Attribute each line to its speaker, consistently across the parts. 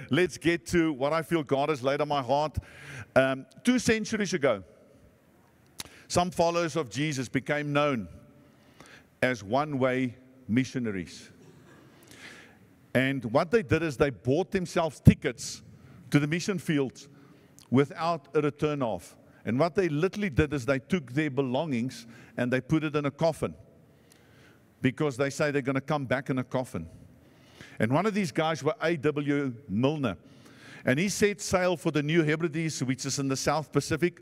Speaker 1: let's get to what I feel God has laid on my heart. 2 centuries ago, some followers of Jesus became known as one-way missionaries. And what they did is they bought themselves tickets to the mission fields without a return of. And what they literally did is they took their belongings and they put it in a coffin, because they say they're going to come back in a coffin. And one of these guys was A.W. Milner. And he set sail for the New Hebrides, which is in the South Pacific.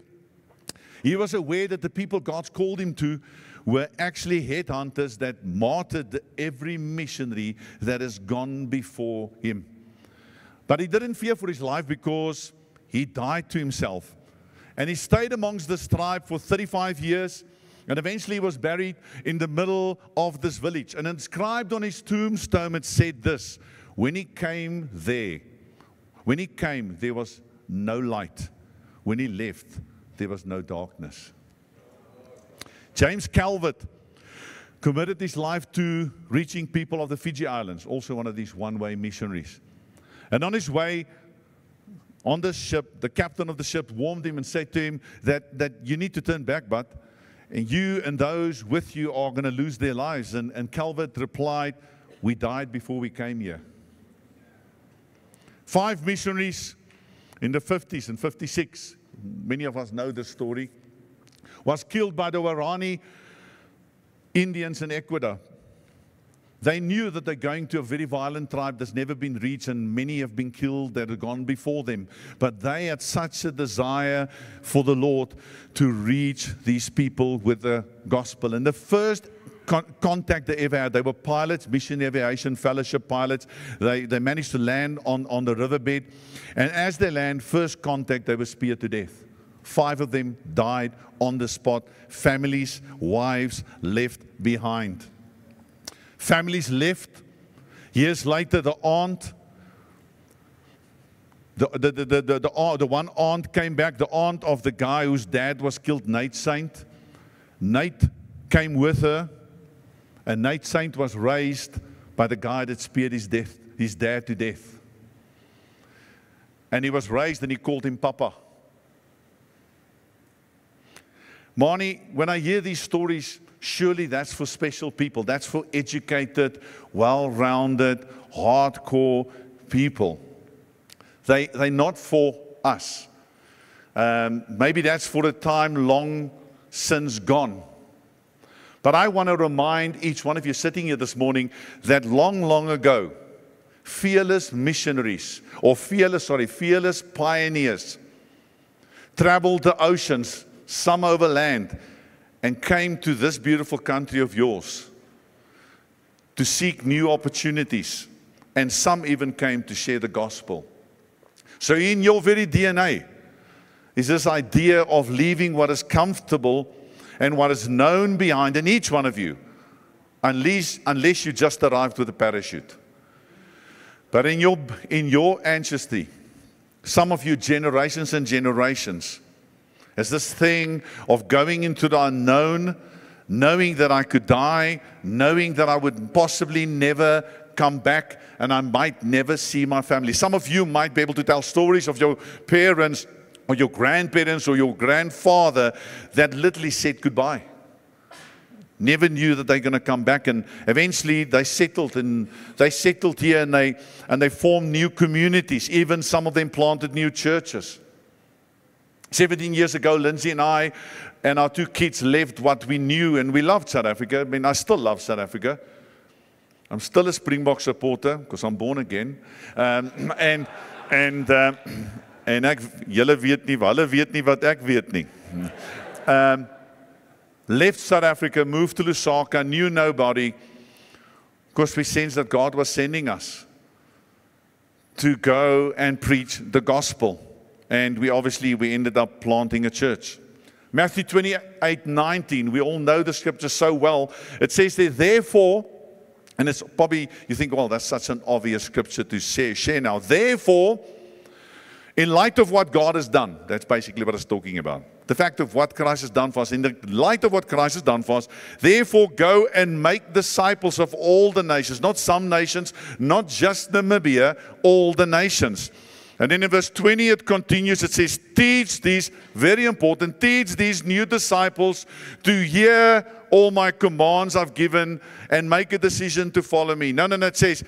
Speaker 1: He was aware that the people God's called him to were actually headhunters that martyred every missionary that has gone before him. But he didn't fear for his life, because he died to himself. And he stayed amongst this tribe for 35 years. And eventually he was buried in the middle of this village. And inscribed on his tombstone, it said this: when he came, there was no light. When he left, there was no darkness. James Calvert committed his life to reaching people of the Fiji Islands, also one of these one-way missionaries. And on his way on the ship, the captain of the ship warned him and said to him that you need to turn back, but and you and those with you are going to lose their lives. And Calvert replied, we died before we came here. 5 missionaries in the 50s and 56, many of us know this story, was killed by the Waorani Indians in Ecuador. They knew that they're going to a very violent tribe that's never been reached, and many have been killed that have gone before them. But they had such a desire for the Lord to reach these people with the gospel. And the first contact they ever had, they were pilots, Mission Aviation Fellowship pilots. They managed to land on the riverbed. And as they land, first contact, they were speared to death. 5 of them died on the spot. Families, wives left behind. Families left. Years later, the aunt, the one aunt came back, the aunt of the guy whose dad was killed, Nate Saint. Nate came with her, and Nate Saint was raised by the guy that speared his dad to death. And he was raised, and he called him Papa. Marnie, when I hear these stories, surely that's for special people. That's for educated, well-rounded, hardcore people. They're not for us. Maybe that's for a time long since gone. But I want to remind each one of you sitting here this morning that long ago, fearless missionaries, or fearless pioneers, traveled the oceans, some over land, and came to this beautiful country of yours to seek new opportunities. And some even came to share the gospel. So in your very DNA is this idea of leaving what is comfortable and what is known behind in each one of you, unless you just arrived with a parachute. But in your ancestry, some of you, generations and generations, is this thing of going into the unknown, knowing that I could die, knowing that I would possibly never come back, and I might never see my family. Some of you might be able to tell stories of your parents or your grandparents or your grandfather that literally said goodbye. Never knew that they're going to come back, and eventually they settled here, and they formed new communities. Even some of them planted new churches. 17 years ago, Lindsay and I and our 2 kids left what we knew, and we loved South Africa. I mean, I still love South Africa. I'm still a Springbok supporter because I'm born again. En ek, julle weet nie, hulle weet nie wat ek weet nie. Left South Africa, moved to Lusaka, knew nobody, because we sensed that God was sending us to go and preach the gospel. And we ended up planting a church. Matthew 28:19, we all know the scripture so well. It says there, therefore, and it's probably, you think, well, that's such an obvious scripture to share now. Therefore, in light of what God has done, that's basically what it's talking about. the fact of what Christ has done for us, in the light of what Christ has done for us, therefore go and make disciples of all the nations, not some nations, not just Namibia, all the nations. And then in verse 20 it continues, it says, teach these, very important, teach these new disciples to hear all my commands I've given and make a decision to follow me. No, it says,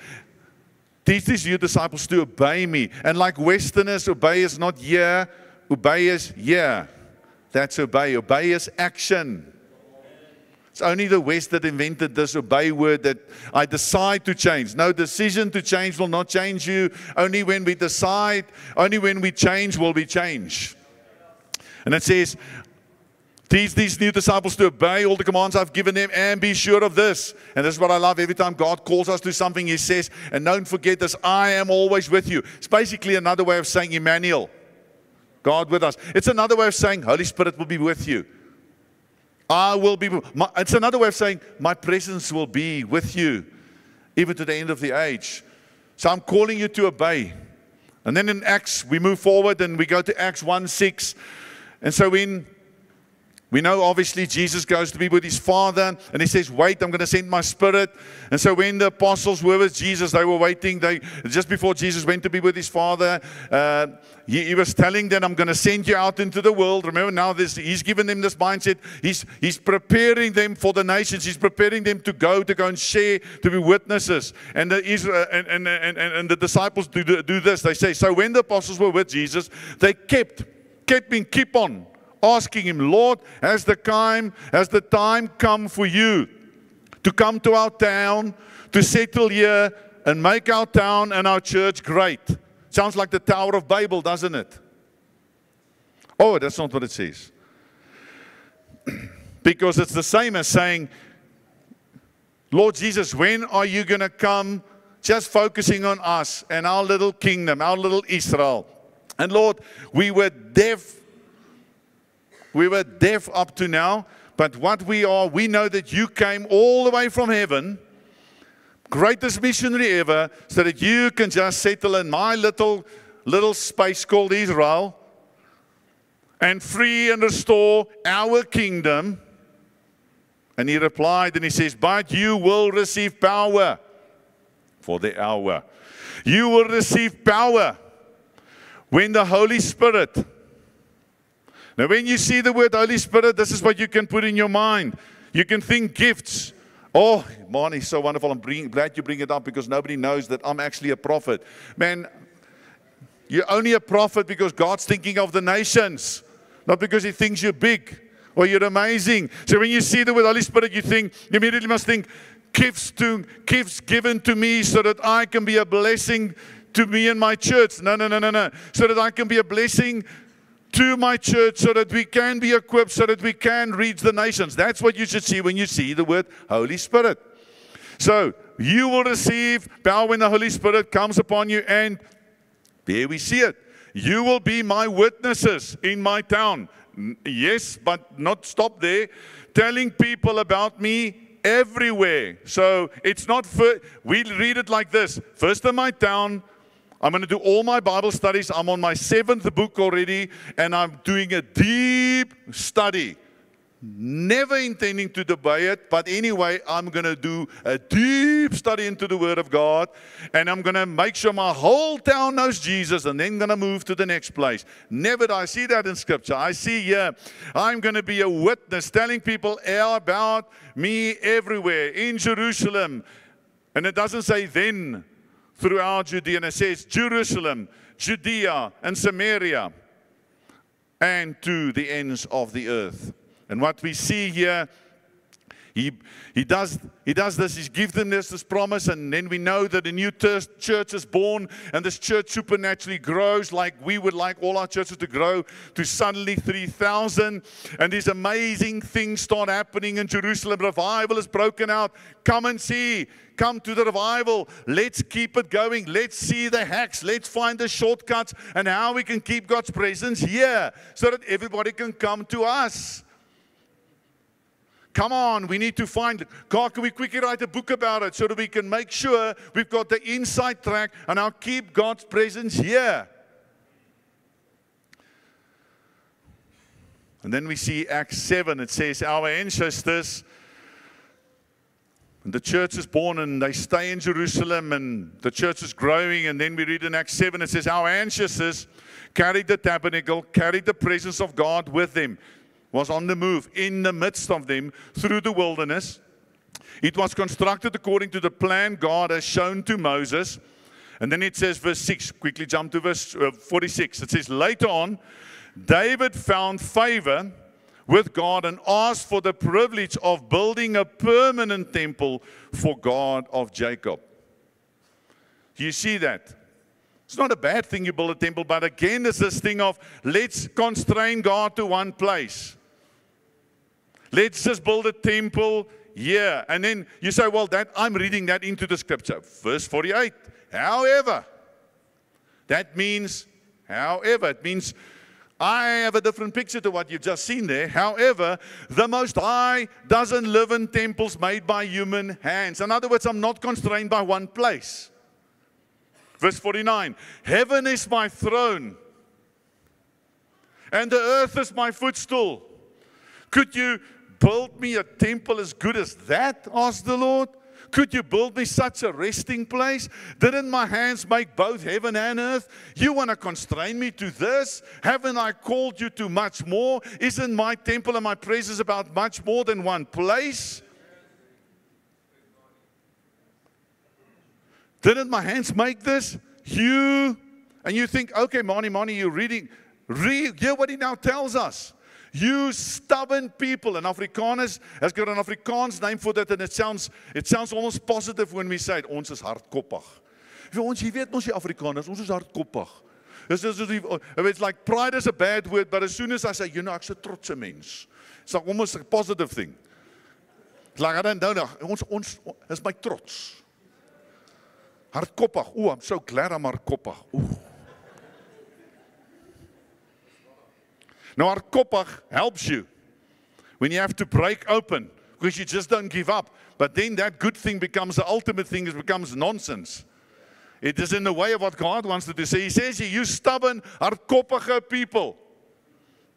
Speaker 1: teach these new disciples to obey me. And like Westerners, obey is not hear, obey is hear. That's obey. Obey is action. It's only the West that invented this obey word, that I decide to change. No, decision to change will not change you. Only when we decide, only when we change will we change. And it says, teach these new disciples to obey all the commands I've given them, and be sure of this. And this is what I love. Every time God calls us to something, He says, and don't forget this, I am always with you. It's basically another way of saying Emmanuel, God with us. It's another way of saying Holy Spirit will be with you. I will be. It's another way of saying my presence will be with you, even to the end of the age. So I'm calling you to obey. And then in Acts, we move forward and we go to Acts 1:6. And so we know obviously Jesus goes to be with His Father, and He says, wait, I'm going to send my Spirit. And so when the apostles were with Jesus, they were waiting. Just before Jesus went to be with His Father, he was telling them, I'm going to send you out into the world. Remember now, He's given them this mindset. He's preparing them for the nations. He's preparing them to go and share, to be witnesses. And the disciples do this. They say, so when the apostles were with Jesus, they kept on asking Him, Lord, has the time come for you to come to our town, to settle here, and make our town and our church great? Sounds like the Tower of Babel, doesn't it? Oh, that's not what it says. Because it's the same as saying, Lord Jesus, when are you going to come? Just focusing on us and our little kingdom, our little Israel. And Lord, we were deaf up to now, but what we are, we know that you came all the way from heaven, greatest missionary ever, so that you can just settle in my little space called Israel and free and restore our kingdom. And He replied and He says, but you will receive power for the hour. You will receive power when the Holy Spirit. Now, when you see the word Holy Spirit, this is what you can put in your mind. You can think gifts. Oh, man, it's so wonderful. I'm glad you bring it up, because nobody knows that I'm actually a prophet. Man, you're only a prophet because God's thinking of the nations, not because He thinks you're big or you're amazing. So when you see the word Holy Spirit, you immediately must think gifts given to me so that I can be a blessing to me and my church. No. So that I can be a blessing to my church, so that we can be equipped, so that we can reach the nations. That's what you should see when you see the word Holy Spirit. So you will receive power when the Holy Spirit comes upon you, and there we see it. You will be my witnesses in my town. Yes, but not stop there. Telling people about me everywhere. So it's not, we read it like this. First in my town, I'm going to do all my Bible studies. I'm on my 7th book already, and I'm doing a deep study. Never intending to debate it, but anyway, I'm going to do a deep study into the Word of God, and I'm going to make sure my whole town knows Jesus, and then going to move to the next place. Never do I see that in Scripture. I see here, I'm going to be a witness, telling people about me everywhere, in Jerusalem. And it doesn't say then throughout Judea, and it says Jerusalem, Judea, and Samaria, and to the ends of the earth. And what we see here, he does this. He gives them this promise, and then we know that a new church is born, and this church supernaturally grows, like we would like all our churches to grow, to suddenly 3,000. And these amazing things start happening in Jerusalem. Revival is broken out. Come and see. Come to the revival. Let's keep it going. Let's see the hacks. Let's find the shortcuts and how we can keep God's presence here, so that everybody can come to us. Come on, we need to find it. God, can we quickly write a book about it so that we can make sure we've got the inside track and I'll keep God's presence here. And then we see Acts 7. It says, our ancestors, and the church is born and they stay in Jerusalem and the church is growing. And then we read in Acts 7, it says, our ancestors carried the tabernacle, carried the presence of God with them, was on the move in the midst of them through the wilderness. It was constructed according to the plan God has shown to Moses. And then it says, verse 6, quickly jump to verse 46. It says, later on, David found favor with God and asked for the privilege of building a permanent temple for God of Jacob. You see that? It's not a bad thing you build a temple, but again, there's this thing of let's constrain God to one place. Let's just build a temple here. And then you say, well, I'm reading that into the scripture. Verse 48. However, that means, it means I have a different picture to what you've just seen there. However, the Most High doesn't live in temples made by human hands. In other words, I'm not constrained by one place. Verse 49, heaven is my throne, and the earth is my footstool. Could you build me a temple as good as that, asked the Lord? Could you build me such a resting place? Didn't my hands make both heaven and earth? You want to constrain me to this? Haven't I called you to much more? Isn't my temple and my presence about much more than one place? Didn't my hands make this? And you think, okay, Mani, you're reading. Hear what he now tells us. You stubborn people. And Afrikaners has got an Afrikaans name for that, and it sounds almost positive when we say it. Ons is hardkoppig. Jy weet ons die Afrikaners, ons is hardkoppig. It's like pride is a bad word, but as soon as I say, ek's 'n trotse mens, it's like almost a positive thing. It's like I don't know, ons is my trots. Hardkoppig. Oh, I'm so glad I'm hardkoppig. Ooh. Now, hardkoppig helps you when you have to break open, because you just don't give up. But then that good thing becomes the ultimate thing, it becomes nonsense. It is in the way of what God wants to do. So he says here, you stubborn, hardkoppige people.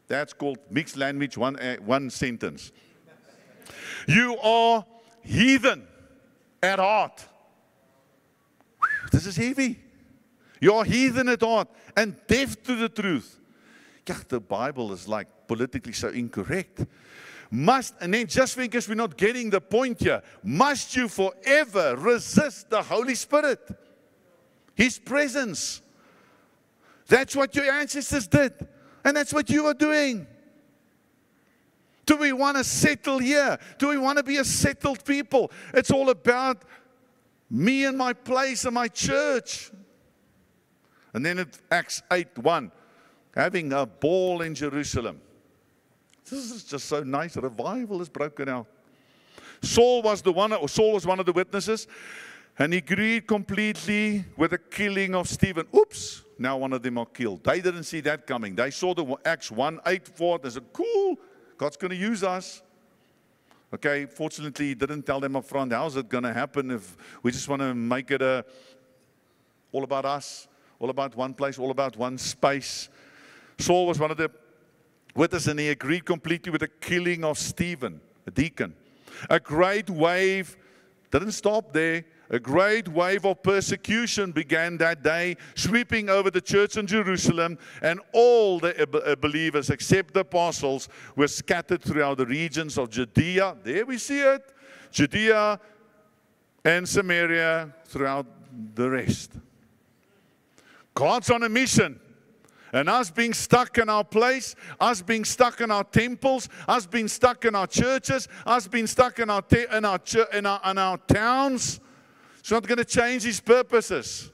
Speaker 1: That's called mixed language, one sentence. You are heathen at heart. This is heavy. You are heathen at heart and deaf to the truth. The Bible is like politically so incorrect. And then just because we're not getting the point here, must you forever resist the Holy Spirit? His presence. That's what your ancestors did. And that's what you are doing. Do we want to settle here? Do we want to be a settled people? It's all about me and my place and my church. And then it Acts 8:1. Having a ball in Jerusalem. This is just so nice. Revival is broken out. Saul was one of the witnesses, and he agreed completely with the killing of Stephen. Oops, now one of them are killed. They didn't see that coming. They saw the Acts 1:8-4. They said, cool, God's going to use us. Okay, fortunately, he didn't tell them up front, how's it going to happen if we just want to make it all about us, all about one place, all about one space. Saul was one of the witnesses, and he agreed completely with the killing of Stephen, a deacon. A great wave didn't stop there. A great wave of persecution began that day, sweeping over the church in Jerusalem, and all the believers, except the apostles, were scattered throughout the regions of Judea. There we see it. Judea and Samaria, throughout the rest. God's on a mission. And us being stuck in our place, us being stuck in our temples, us being stuck in our churches, us being stuck in our towns, it's not going to change His purposes.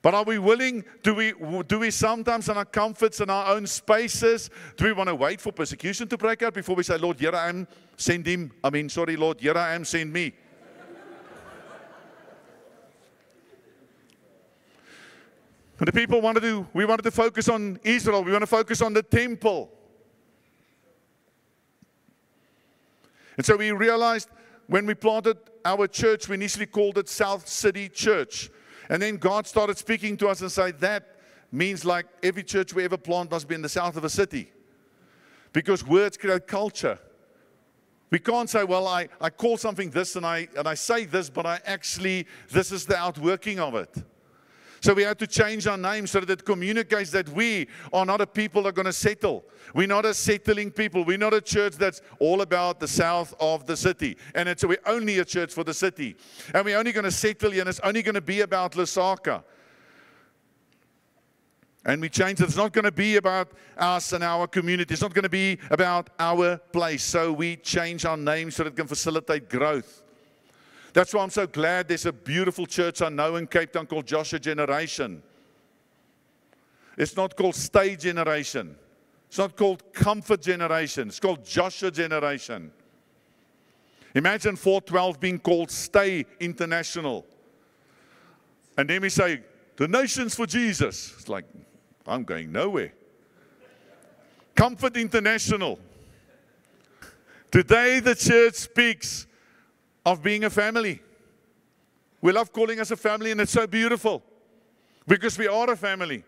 Speaker 1: But are we willing? Do we sometimes in our comforts, in our own spaces, do we want to wait for persecution to break out before we say, Lord, here I am, send him. Lord, here I am, send me. And the people we wanted to focus on Israel. We want to focus on the temple. And so we realized when we planted our church, we initially called it South City Church. And then God started speaking to us and said, that means like every church we ever plant must be in the south of a city. Because words create culture. We can't say, well, I call something this and I say this, but this is the outworking of it. So we have to change our name so that it communicates that we are not a people that are going to settle. We're not a settling people. We're not a church that's all about the south of the city. And we're only a church for the city. And we're only going to settle here, and it's only going to be about Lusaka. And we change it. It's not going to be about us and our community. It's not going to be about our place. So we change our name so that it can facilitate growth. That's why I'm so glad there's a beautiful church I know in Cape Town called Joshua Generation. It's not called Stay Generation. It's not called Comfort Generation. It's called Joshua Generation. Imagine 412 being called Stay International. And then we say, the nations for Jesus. It's like, I'm going nowhere. Comfort International. Today the church speaks of being a family. We love calling us a family, and it's so beautiful because we are a family.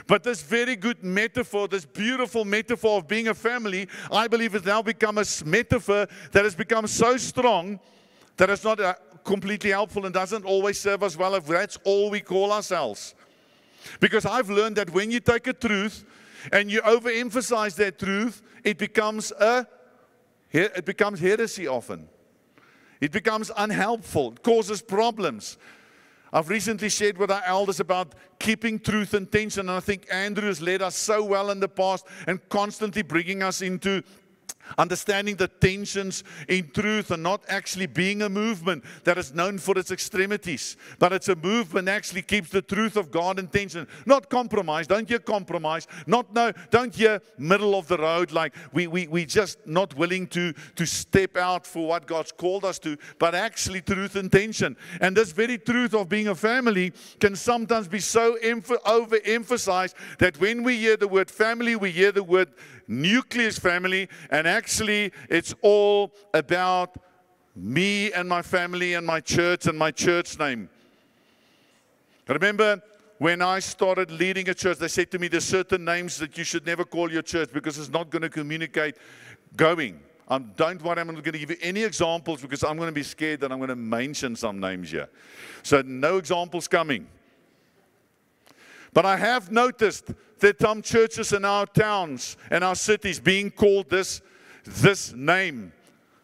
Speaker 1: But this very good metaphor, this beautiful metaphor of being a family, I believe has now become a metaphor that has become so strong that it's not completely helpful and doesn't always serve us well if that's all we call ourselves. Because I've learned that when you take a truth and you overemphasize that truth, it becomes heresy often. It becomes unhelpful. It causes problems. I've recently shared with our elders about keeping truth and tension, and I think Andrew has led us so well in the past and constantly bringing us into understanding the tensions in truth and not actually being a movement that is known for its extremities, but it's a movement that actually keeps the truth of God in tension. Not compromise. Don't hear compromise. Don't hear middle of the road, like we just not willing to step out for what God's called us to, but actually truth and tension. And this very truth of being a family can sometimes be so overemphasized that when we hear the word family, we hear the word nucleus family, and actually it's all about me and my family and my church and my church name. I remember when I started leading a church, they said to me, there's certain names that you should never call your church because it's not going to communicate going. Don't worry, I'm not going to give you any examples because I'm going to be scared that I'm going to mention some names here. So no examples coming. But I have noticed that some churches in our towns and our cities being called this name,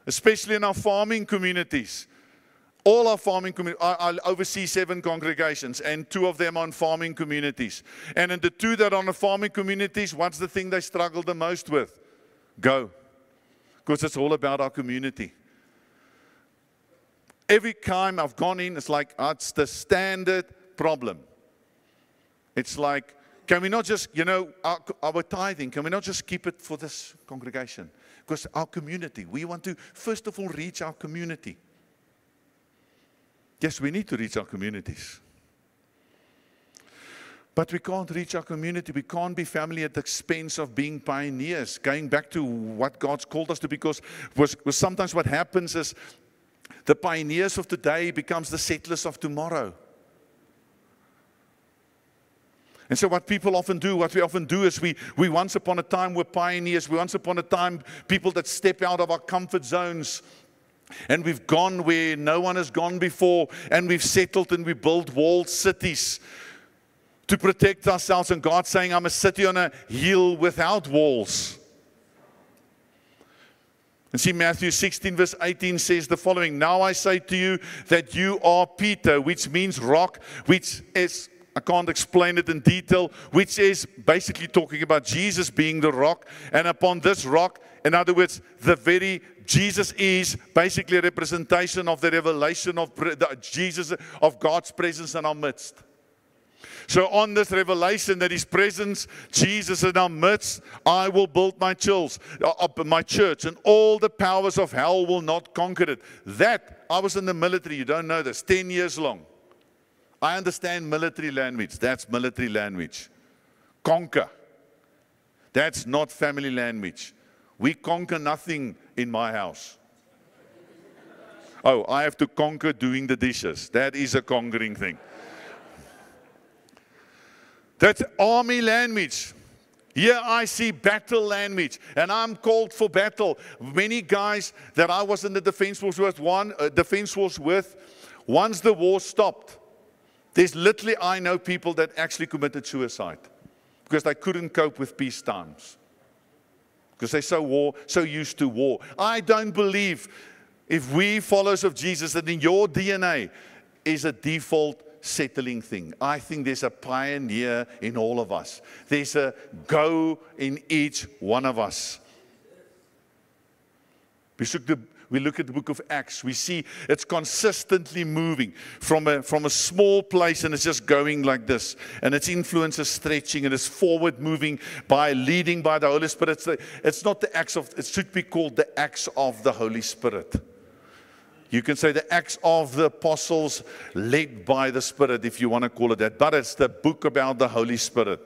Speaker 1: especially in our farming communities. All our farming communities, I oversee 7 congregations, and 2 of them are on farming communities. And in the 2 that are on the farming communities, what's the thing they struggle the most with? Go. Because it's all about our community. Every time I've gone in, it's like, it's the standard problem. It's like, can we not just, our tithing, can we not just keep it for this congregation? Because our community, we want to, first of all, reach our community. Yes, we need to reach our communities. But we can't reach our community. We can't be family at the expense of being pioneers. Going back to what God's called us to, because sometimes what happens is the pioneers of today becomes the settlers of tomorrow. And so what we often do is we once upon a time were pioneers. We once upon a time people that step out of our comfort zones. And we've gone where no one has gone before. And we've settled and we built walled cities to protect ourselves. And God's saying, I'm a city on a hill without walls. And see, Matthew 16 verse 18 says the following. Now I say to you that you are Peter, which means rock, which is, I can't explain it in detail, which is basically talking about Jesus being the rock. And upon this rock, in other words, Jesus is basically a representation of the revelation of Jesus, of God's presence in our midst. So on this revelation that His presence, Jesus in our midst, I will build my church, and all the powers of hell will not conquer it. That, I was in the military, you don't know this, 10 years long. I understand military language. That's military language. Conquer. That's not family language. We conquer nothing in my house. Oh, I have to conquer doing the dishes. That is a conquering thing. That's army language. Here I see battle language, and I'm called for battle. Many guys that I was in the defense force with, once the war stopped, there's literally, I know people that actually committed suicide because they couldn't cope with peace times. Because they're so used to war. I don't believe if we followers of Jesus that in your DNA is a default settling thing. I think there's a pioneer in all of us. There's a go in each one of us. We look at the book of Acts. We see it's consistently moving from a small place, and it's just going like this. And its influence is stretching, and it's forward moving leading by the Holy Spirit. It's not the acts of, it should be called the acts of the Holy Spirit. You can say the Acts of the Apostles led by the Spirit, if you want to call it that. But it's the book about the Holy Spirit.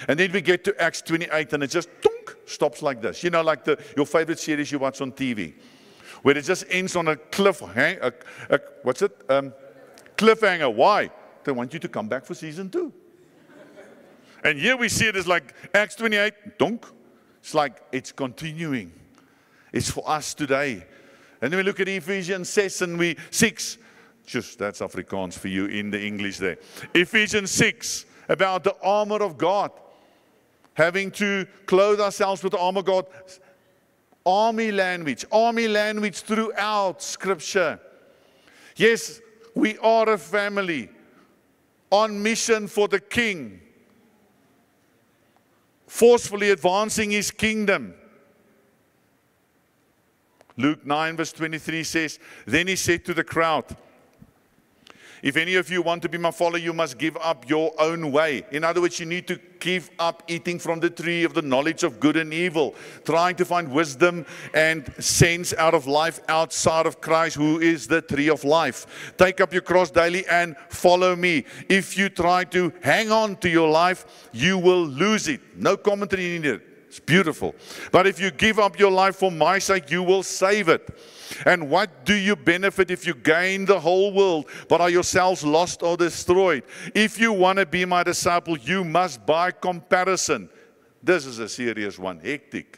Speaker 1: And then we get to Acts 28, and it just stops like this. You know, like your favorite series you watch on TV, where it just ends on a cliffhanger. Cliffhanger. Why? They want you to come back for season 2. And here we see it as like Acts 28, It's like it's continuing. It's for us today. And then we look at Ephesians 6, that's Afrikaans for you in the English there. Ephesians 6, about the armor of God. Having to clothe ourselves with the armor of God. Army language throughout Scripture. Yes, we are a family on mission for the King, forcefully advancing His kingdom. Luke 9 verse 23 says, then He said to the crowd, if any of you want to be my follower, you must give up your own way. In other words, you need to give up eating from the tree of the knowledge of good and evil, trying to find wisdom and sense out of life outside of Christ, who is the tree of life. Take up your cross daily and follow me. If you try to hang on to your life, you will lose it. No commentary needed. It's beautiful. But if you give up your life for my sake, you will save it. And what do you benefit if you gain the whole world, but are yourselves lost or destroyed? If you want to be my disciple, you must, by comparison, this is a serious one, hectic.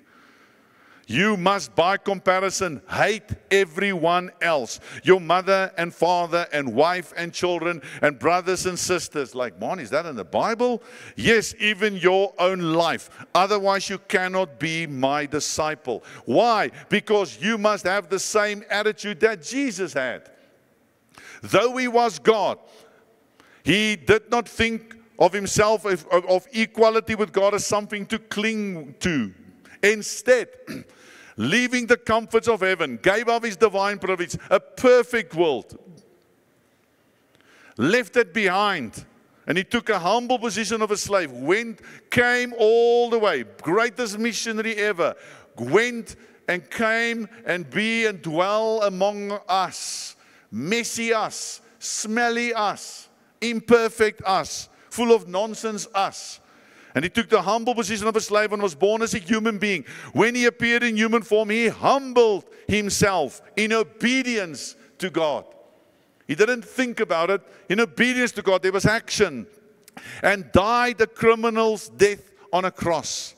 Speaker 1: You must, by comparison, hate everyone else. Your mother and father and wife and children and brothers and sisters. Like, man, is that in the Bible? Yes, even your own life. Otherwise, you cannot be my disciple. Why? Because you must have the same attitude that Jesus had. Though He was God, He did not think of Himself, of equality with God as something to cling to. Instead, leaving the comforts of heaven, gave up His divine privilege, a perfect world, left it behind, and He took a humble position of a slave, came all the way, greatest missionary ever, went and came and dwell among us, messy us, smelly us, imperfect us, full of nonsense us. And He took the humble position of a slave and was born as a human being. When He appeared in human form, He humbled Himself in obedience to God. He didn't think about it. In obedience to God, there was action. And died a criminal's death on a cross.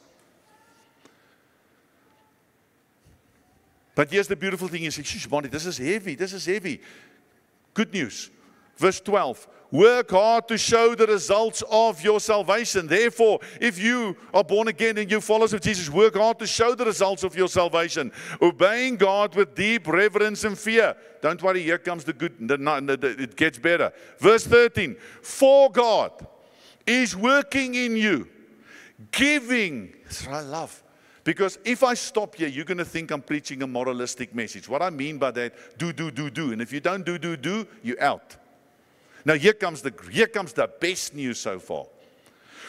Speaker 1: But here's the beautiful thing. You say, shush, Bonnie, this is heavy. This is heavy. Good news. Verse 12. Work hard to show the results of your salvation. Therefore, if you are born again and you followers of Jesus, work hard to show the results of your salvation. Obeying God with deep reverence and fear. Don't worry, here comes the good, it gets better. Verse 13. For God is working in you, giving. That's what I love. Because if I stop here, you're going to think I'm preaching a moralistic message. What I mean by that, do. And if you don't do, you're out. Now here comes the best news so far.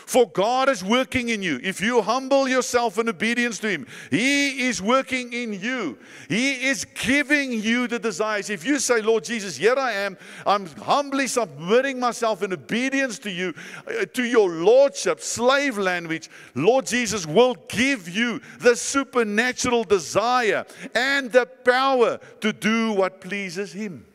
Speaker 1: For God is working in you. If you humble yourself in obedience to Him, He is working in you. He is giving you the desires. If you say, Lord Jesus, here I am. I'm humbly submitting myself in obedience to you, to your Lordship, slave language. Lord Jesus will give you the supernatural desire and the power to do what pleases Him.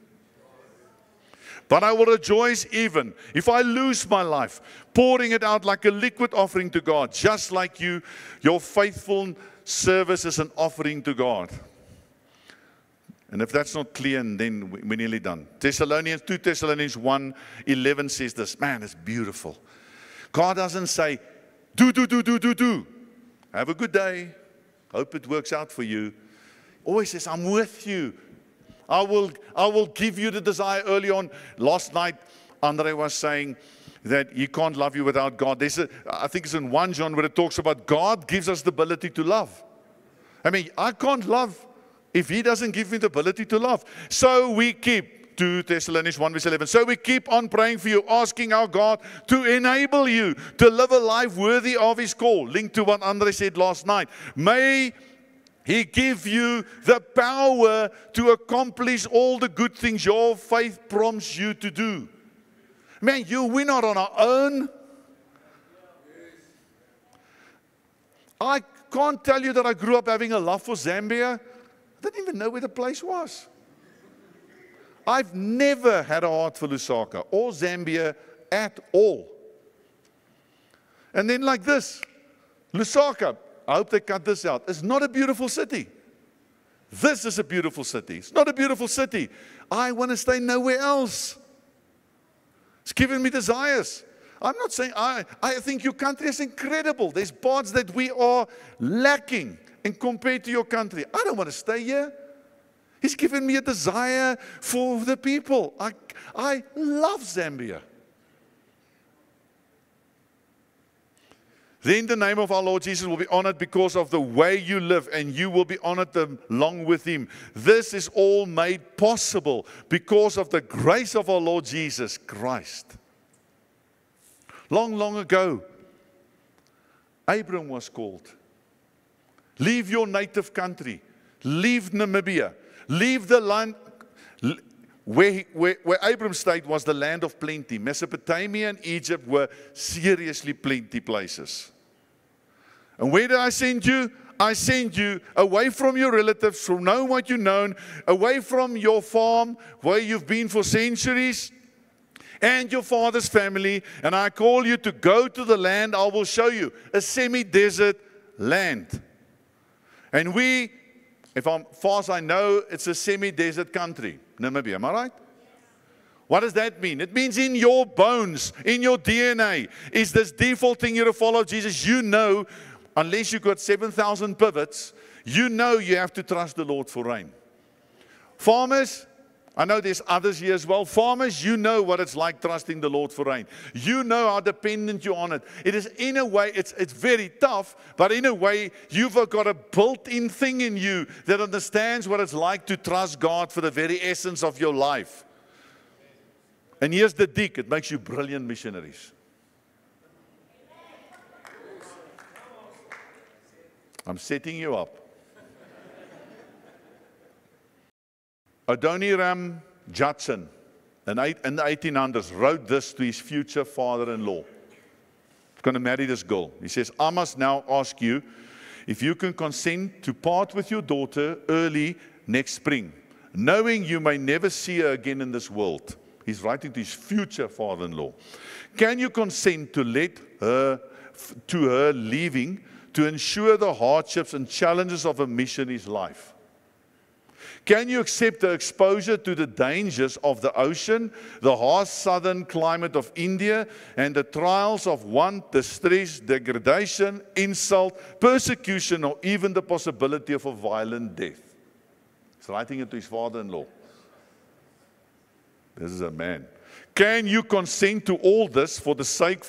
Speaker 1: But I will rejoice even if I lose my life, pouring it out like a liquid offering to God, just like you, your faithful service is an offering to God. And if that's not clear, then we're nearly done. 2 Thessalonians 1:11 says this. Man, it's beautiful. God doesn't say, do. Have a good day. Hope it works out for you. Always says, I'm with you. I will give you the desire. Early on, last night, Andre was saying that you can't love you without God. I think it's in 1 John where it talks about God gives us the ability to love. I mean, I can't love if He doesn't give me the ability to love. So we keep, 2 Thessalonians 1:11. So we keep on praying for you, asking our God to enable you to live a life worthy of His call. Linked to what Andre said last night. May He give you the power to accomplish all the good things your faith prompts you to do. Man, we're not on our own. I can't tell you that I grew up having a love for Zambia. I didn't even know where the place was. I've never had a heart for Lusaka or Zambia at all. And then like this, Lusaka, I hope they cut this out. It's not a beautiful city. This is a beautiful city. It's not a beautiful city. I want to stay nowhere else. It's given me desires. I'm not saying, I think your country is incredible. There's parts that we are lacking and compared to your country. I don't want to stay here. He's given me a desire for the people. I love Zambia. Then the name of our Lord Jesus will be honored because of the way you live, and you will be honored along with Him. This is all made possible because of the grace of our Lord Jesus Christ. Long, long ago, Abram was called. Leave your native country. Leave Namibia. Leave the land. Where Abram stayed was the land of plenty. Mesopotamia and Egypt were seriously plenty places. And where did I send you? I send you away from your relatives, from knowing what you know, away from your farm where you've been for centuries, and your father's family, and I call you to go to the land I will show you, a semi-desert land. And far as I know, it's a semi-desert country. Namibia, am I right? What does that mean? It means in your bones, in your DNA, is this default thing you're a follower of Jesus. You know, unless you've got 7,000 pivots, you know you have to trust the Lord for rain. Farmers, I know there's others here as well. Farmers, you know what it's like trusting the Lord for rain. You know how dependent you're on it. It is in a way, it's very tough, but in a way, you've got a built-in thing in you that understands what it's like to trust God for the very essence of your life. And here's the dig, it makes you brilliant missionaries. I'm setting you up. Adoniram Judson in the 1800s wrote this to his future father-in-law. He's going to marry this girl. He says, I must now ask you if you can consent to part with your daughter early next spring, knowing you may never see her again in this world. He's writing to his future father-in-law. Can you consent to her leaving to ensure the hardships and challenges of a missionary's life? Can you accept the exposure to the dangers of the ocean, the harsh southern climate of India, and the trials of want, distress, degradation, insult, persecution, or even the possibility of a violent death? He's writing it to his father-in-law. This is a man. Can you consent to all this for the sake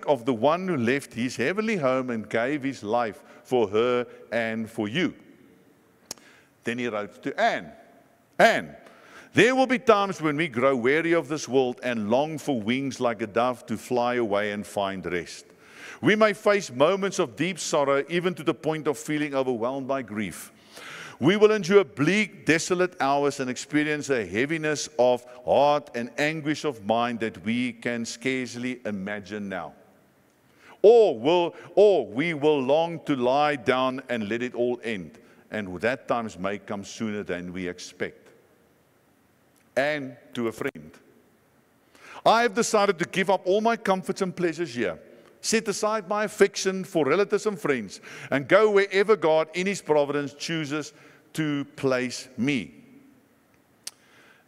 Speaker 1: of the one who left his heavenly home and gave his life for her and for you? Then he wrote to Anne. Anne, there will be times when we grow weary of this world and long for wings like a dove to fly away and find rest. We may face moments of deep sorrow, even to the point of feeling overwhelmed by grief. We will endure bleak, desolate hours and experience a heaviness of heart and anguish of mind that we can scarcely imagine now. Or we will long to lie down and let it all end. And that times may come sooner than we expect. and to a friend. I have decided to give up all my comforts and pleasures here, set aside my affection for relatives and friends, and go wherever God in His providence chooses to place me.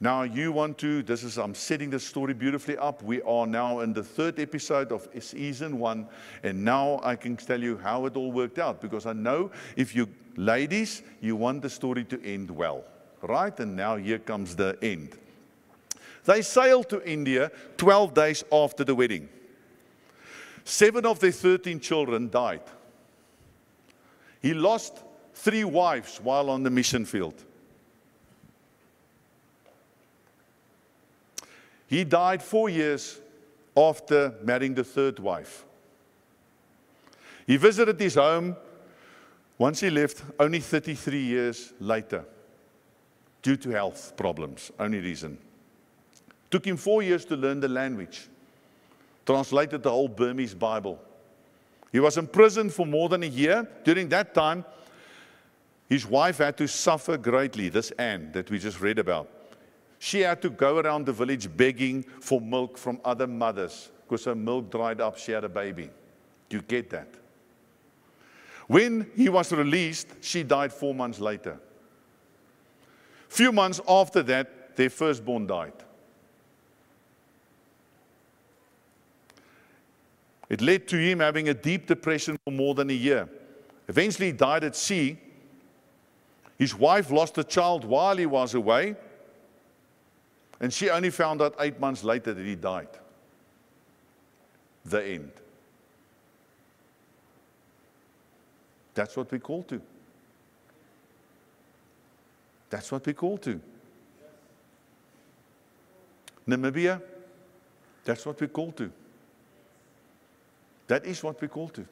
Speaker 1: Now I'm setting the story beautifully up. We are now in the 3rd episode of season 1, and now I can tell you how it all worked out, because I know if you ladies, you want the story to end well, right? And now here comes the end. They sailed to India 12 days after the wedding. 7 of their 13 children died. He lost 3 wives while on the mission field. He died 4 years after marrying the 3rd wife. He visited his home once he left, only 33 years later, due to health problems, only reason. Took him 4 years to learn the language. Translated the whole Burmese Bible. He was in prison for more than a year. During that time, his wife had to suffer greatly, this Anne that we just read about. She had to go around the village begging for milk from other mothers because her milk dried up, she had a baby. You get that? When he was released, she died 4 months later. Few months after that, their firstborn died. It led to him having a deep depression for more than a year. Eventually, he died at sea. His wife lost a child while he was away, and she only found out 8 months later that he died. The end. That's what we call to. That's what we call to. Namibia, that's what we call to. That is what we call to.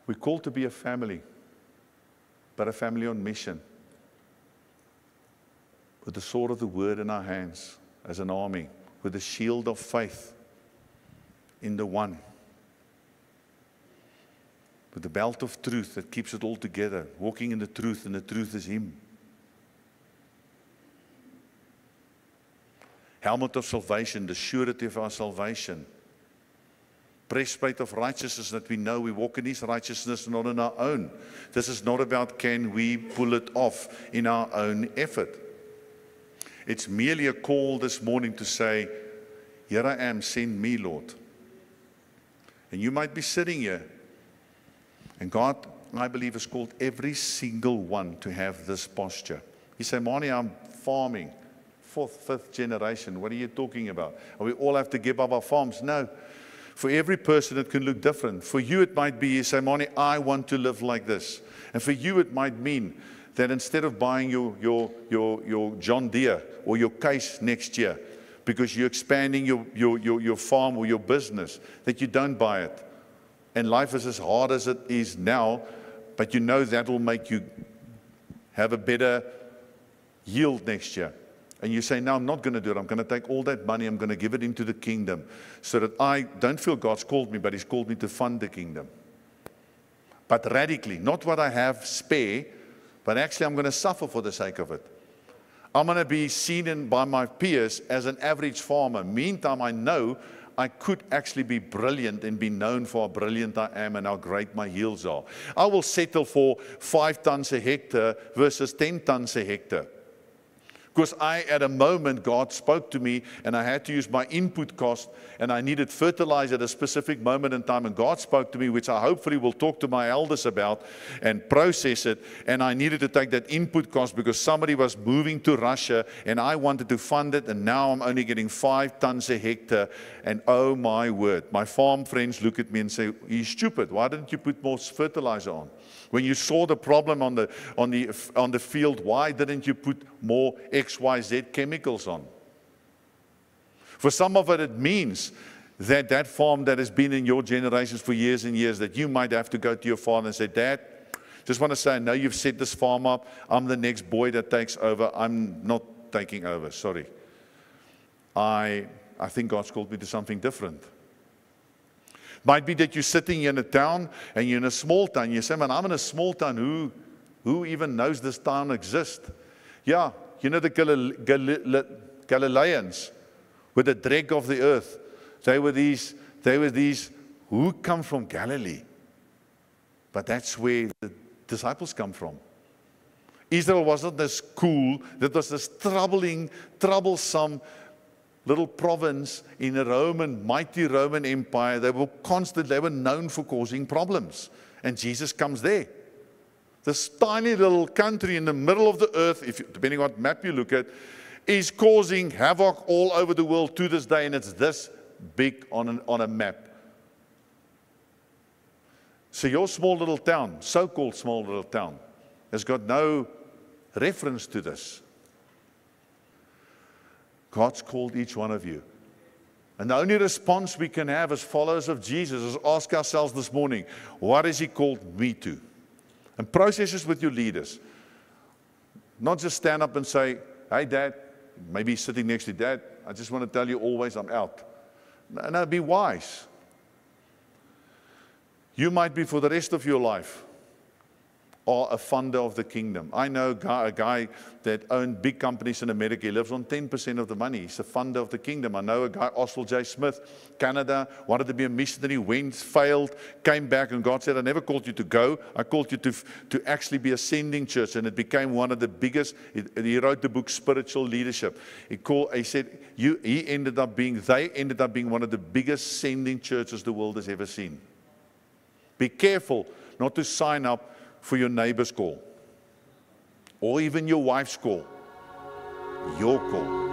Speaker 1: We call to be a family, but a family on mission. With the sword of the word in our hands, as an army, with the shield of faith in the one. With the belt of truth that keeps it all together, walking in the truth, and the truth is Him. Helmet of salvation, the surety of our salvation. Breastplate of righteousness, that we know we walk in His righteousness, not in our own. This is not about can we pull it off in our own effort. It's merely a call this morning to say, here I am, send me, Lord. And you might be sitting here, and God, I believe, has called every single one to have this posture. You say, Mani, I'm farming, 4th, 5th generation. What are you talking about? We all have to give up our farms? No. For every person, it can look different. For you, it might be, you say, Mani, I want to live like this. And for you, it might mean that instead of buying your John Deere or your case next year, because you're expanding your farm or your business, that you don't buy it. And life is as hard as it is now, but you know that will make you have a better yield next year. And you say, no, I'm not going to do it. I'm going to take all that money, I'm going to give it into the kingdom, so that I don't feel God's called me, but He's called me to fund the kingdom. But radically, not what I have spare, but actually I'm going to suffer for the sake of it. I'm going to be seen by my peers as an average farmer. Meantime, I know I could actually be brilliant and be known for how brilliant I am and how great my yields are. I will settle for 5 tons a hectare versus 10 tons a hectare. Because at a moment, God spoke to me, and I had to use my input cost, and I needed fertilizer at a specific moment in time, and God spoke to me, which I hopefully will talk to my elders about and process it, and I needed to take that input cost because somebody was moving to Russia, and I wanted to fund it, and now I'm only getting 5 tons a hectare, and oh my word, my farm friends look at me and say, you're stupid, why didn't you put more fertilizer on? When you saw the problem on the field, why didn't you put more XYZ chemicals on? For some of it, it means that farm that has been in your generations for years and years, that you might have to go to your father and say, Dad, just want to say, I know you've set this farm up. I'm the next boy that takes over. I'm not taking over, sorry. I think God's called me to something different. Might be that you're sitting in a town and you're in a small town. You say, man, I'm in a small town. Who even knows this town exists? Yeah, You know the Galileans with the dregs of the earth. They were these who come from Galilee. But that's where the disciples come from. Israel wasn't this cool, that was this troublesome little province in a mighty Roman Empire. They were known for causing problems. And Jesus comes there. This tiny little country in the middle of the earth, depending on what map you look at, is causing havoc all over the world to this day, and it's this big on a map. So your small little town, so-called small little town, has got no reference to this. God's called each one of you. And the only response we can have as followers of Jesus is ask ourselves this morning, what has He called me to? And process this with your leaders. Not just stand up and say, hey, Dad, maybe sitting next to Dad, I just want to tell you always I'm out. No, be wise. You might be for the rest of your life or a funder of the kingdom. I know a guy that owned big companies in America. He lives on 10% of the money. He's a funder of the kingdom. I know a guy, Oswald J. Smith, Canada, wanted to be a missionary, went, failed, came back, and God said, I never called you to go. I called you to actually be a sending church, and it became one of the biggest. He wrote the book Spiritual Leadership. He said, they ended up being one of the biggest sending churches the world has ever seen. Be careful not to sign up for your neighbor's call, or even your wife's call. Your call.